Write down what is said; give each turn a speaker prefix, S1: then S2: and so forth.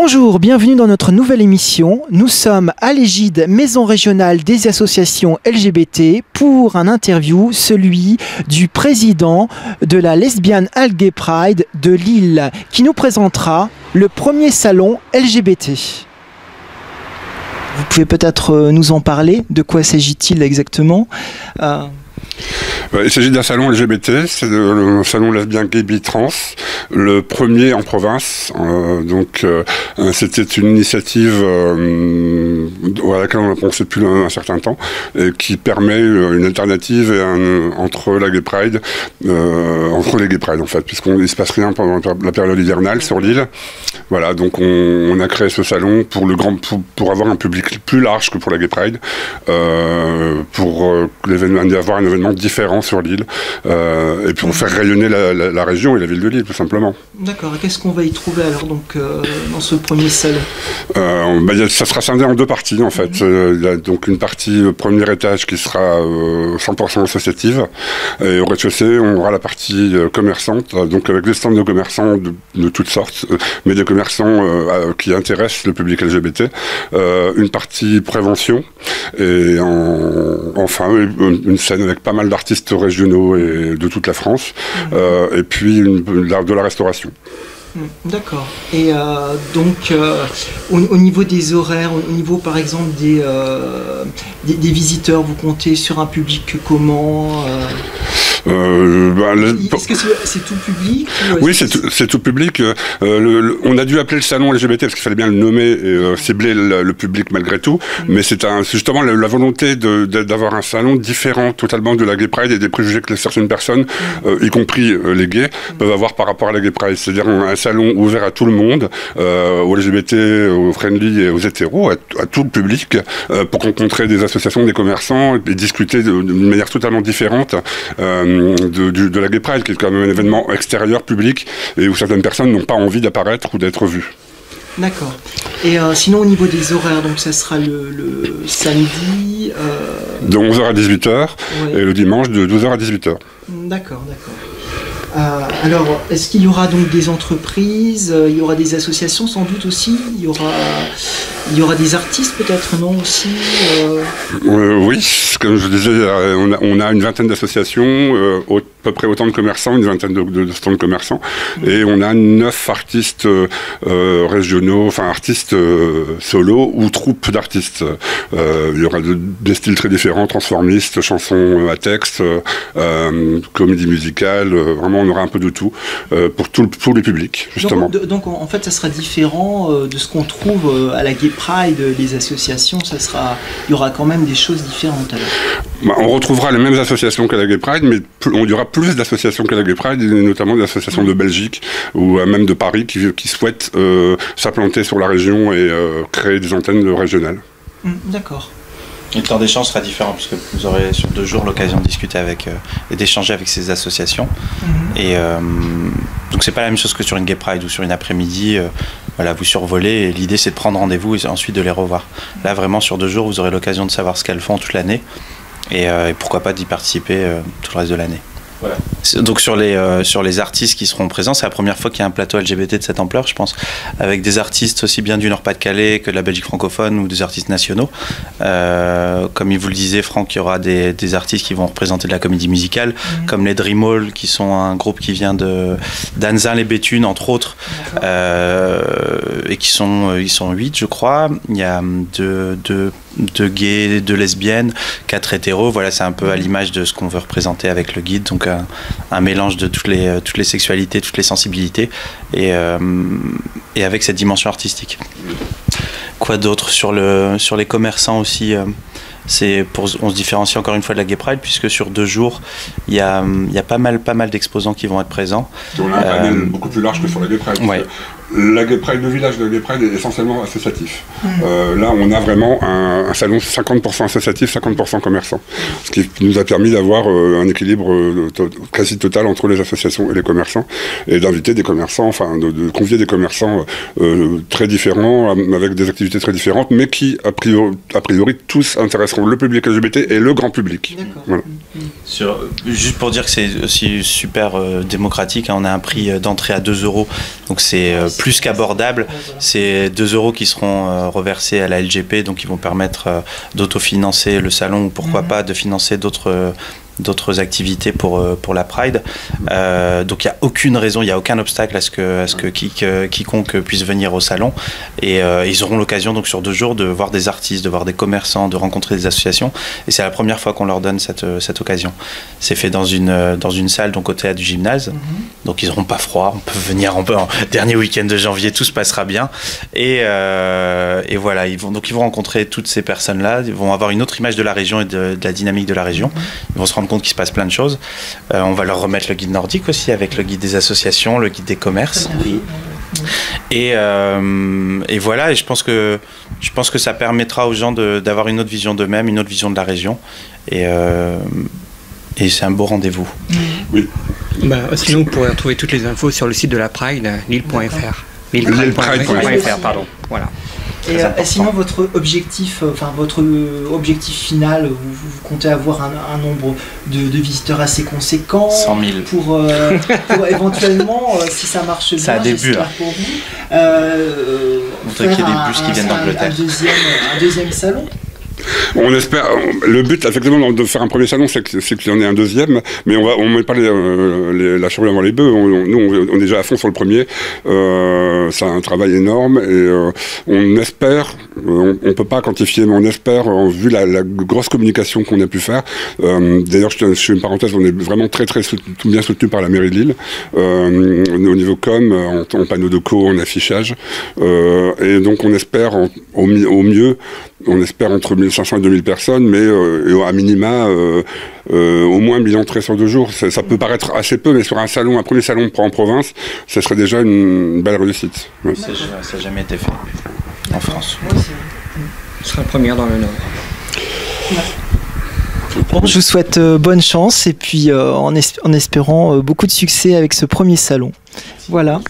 S1: Bonjour, bienvenue dans notre nouvelle émission. Nous sommes à l'égide Maison régionale des associations LGBT pour un interview, celui du président de la Lesbian and Gay Pride de Lille, qui nous présentera le premier salon LGBT. Vous pouvez peut-être nous en parler, de quoi s'agit-il exactement?
S2: Il s'agit d'un salon LGBT, c'est le salon lesbien gay bi trans, le premier en province. C'était une initiative à laquelle on a pensé depuis un certain temps, et qui permet une alternative entre la Gay Pride, entre les Gay Pride en fait, puisqu'il ne se passe rien pendant la période hivernale sur l'île. Voilà, donc on a créé ce salon pour avoir un public plus large que pour la Gay Pride, pour avoir un événement différent sur l'île, et pour faire rayonner la région et la ville de Lille, tout simplement.
S1: D'accord, et qu'est-ce qu'on va y trouver alors dans ce premier salon?
S2: Ça sera scindé en deux parties en fait. Il y a donc une partie premier étage qui sera 100% associative, et au rez-de-chaussée on aura la partie commerçante, donc avec des stands de commerçants de toutes sortes, mais des commerçants qui intéressent le public LGBT, une partie prévention, et enfin une scène avec pas mal d'artistes régionaux et de toute la France, et puis de la restauration.
S1: D'accord. Et au niveau des horaires, au niveau par exemple des visiteurs, vous comptez sur un public comment? Est-ce que c'est tout public?
S2: Oui, c'est tout public. On a dû appeler le salon LGBT parce qu'il fallait bien le nommer et cibler le public malgré tout. Mais c'est justement la volonté d'avoir un salon différent totalement de la Gay Pride et des préjugés que certaines personnes, y compris les gays, peuvent avoir par rapport à la Gay Pride. C'est-à-dire un salon ouvert à tout le monde, aux LGBT, aux friendly et aux hétéros, à tout le public, pour rencontrer des associations, des commerçants et discuter d'une manière totalement différente de la Gay Pride, qui est quand même un événement extérieur, public, et où certaines personnes n'ont pas envie d'apparaître ou d'être vues. D'accord.
S1: Et sinon, au niveau des horaires, donc ça sera le samedi
S2: de 11h à 18h, ouais. Et le dimanche de 12h à 18h.
S1: D'accord, d'accord. Alors, est-ce qu'il y aura donc des entreprises, il y aura des associations sans doute aussi, il y aura des artistes peut-être, non, aussi
S2: Oui, comme je disais, on a une vingtaine d'associations, à peu près autant de commerçants, une vingtaine de stands de commerçants, et on a 9 artistes régionaux, enfin artistes solos ou troupes d'artistes. Il y aura des styles très différents, transformistes, chansons à texte, comédie musicale, vraiment on aura un peu de tout, pour tous les publics, justement.
S1: Donc en fait ça sera différent de ce qu'on trouve à la Gay Pride, les associations, il y aura quand même des choses différentes alors.
S2: On retrouvera les mêmes associations qu'à la Gay Pride, mais il y aura plus d'associations qu'à la Gay Pride, et notamment des associations de Belgique ou même de Paris qui souhaitent s'implanter sur la région et créer des antennes régionales.
S1: D'accord.
S3: Le temps d'échange sera différent parce que vous aurez sur 2 jours l'occasion de discuter et d'échanger avec ces associations. Et donc c'est pas la même chose que sur une Gay Pride ou sur une après-midi. Voilà, vous survolez et l'idée c'est de prendre rendez-vous et ensuite de les revoir. Là vraiment sur 2 jours vous aurez l'occasion de savoir ce qu'elles font toute l'année et pourquoi pas d'y participer tout le reste de l'année. Voilà. Donc sur les artistes qui seront présents, c'est la première fois qu'il y a un plateau LGBT de cette ampleur, je pense, avec des artistes aussi bien du Nord-Pas-de-Calais que de la Belgique francophone ou des artistes nationaux. Comme il vous le disait, Franck, il y aura des artistes qui vont représenter de la comédie musicale, comme les Dream All, qui sont un groupe qui vient d'Anzin-les-Béthunes, entre autres, et ils sont 8, je crois. Il y a deux gays, 2 lesbiennes, 4 hétéros. Voilà, c'est un peu à l'image de ce qu'on veut représenter avec le guide. Donc un mélange de toutes les sexualités, toutes les sensibilités, et avec cette dimension artistique. Quoi d'autre sur les commerçants aussi? On se différencie encore une fois de la Gay Pride puisque sur 2 jours il y a pas mal d'exposants qui vont être présents.
S2: On a un panel beaucoup plus large que sur la Gay Pride. Ouais. La Gay Pride, le village de la Gay Pride est essentiellement associatif. Là, on a vraiment un salon 50% associatif, 50% commerçant. Ce qui nous a permis d'avoir un équilibre quasi total entre les associations et les commerçants, et d'inviter des commerçants, enfin de convier des commerçants très différents, avec des activités très différentes, mais qui, a priori tous intéresseront le public LGBT et le grand public. Voilà.
S3: Juste pour dire que c'est aussi super démocratique, hein, on a un prix d'entrée à 2 €, donc c'est plus qu'abordable. C'est 2 € qui seront reversés à la LGP, donc qui vont permettre d'autofinancer le salon ou pourquoi pas de financer d'autres activités pour la Pride. Donc il n'y a aucune raison, il n'y a aucun obstacle à ce que quiconque puisse venir au salon. Et ils auront l'occasion donc sur 2 jours de voir des artistes, de voir des commerçants, de rencontrer des associations. Et c'est la première fois qu'on leur donne cette occasion. C'est fait dans une salle donc au théâtre du gymnase. Donc ils n'auront pas froid, on peut venir en dernier week-end de janvier, tout se passera bien. Et voilà, ils vont rencontrer toutes ces personnes-là, ils vont avoir une autre image de la région et de la dynamique de la région. Ils vont se rendre compte qu'il se passe plein de choses. On va leur remettre le guide nordique aussi, avec le guide des associations, le guide des commerces. Et voilà, et je pense que ça permettra aux gens d'avoir une autre vision d'eux-mêmes, une autre vision de la région. Et c'est un beau rendez-vous.
S2: Oui.
S4: Sinon, vous pourrez retrouver toutes les infos sur le site de la Pride, lille.fr. Lille.fr, pardon. Voilà.
S1: Et sinon, votre objectif final, vous comptez avoir un nombre de visiteurs assez conséquent
S3: 100 000.
S1: Pour éventuellement, si ça marche bien, j'espère pour vous,
S3: montrer qu'il y a des bus qui viennent d'Angleterre.
S1: Un deuxième salon.
S2: On espère. Le but, effectivement, de faire un premier salon, c'est qu'il y en ait un deuxième. Mais on met pas la charrue avant les bœufs. Nous, on est déjà à fond sur le premier. C'est un travail énorme et on espère. On peut pas quantifier, mais on espère, vu la grosse communication qu'on a pu faire. D'ailleurs, je fais une parenthèse. On est vraiment très bien soutenu par la mairie de Lille au niveau com, en panneaux de co, en affichage. Et donc, on espère au mieux. On espère entre 1500 et 2000 personnes, mais à minima, au moins 1000 entrées sur 2 jours. Ça peut paraître assez peu, mais sur un premier salon en province, ça serait déjà une belle réussite. Ouais.
S3: Ça n'a jamais été fait en France.
S4: Ce sera la première dans le Nord.
S1: Bon, je vous souhaite bonne chance et puis en espérant beaucoup de succès avec ce premier salon. Voilà.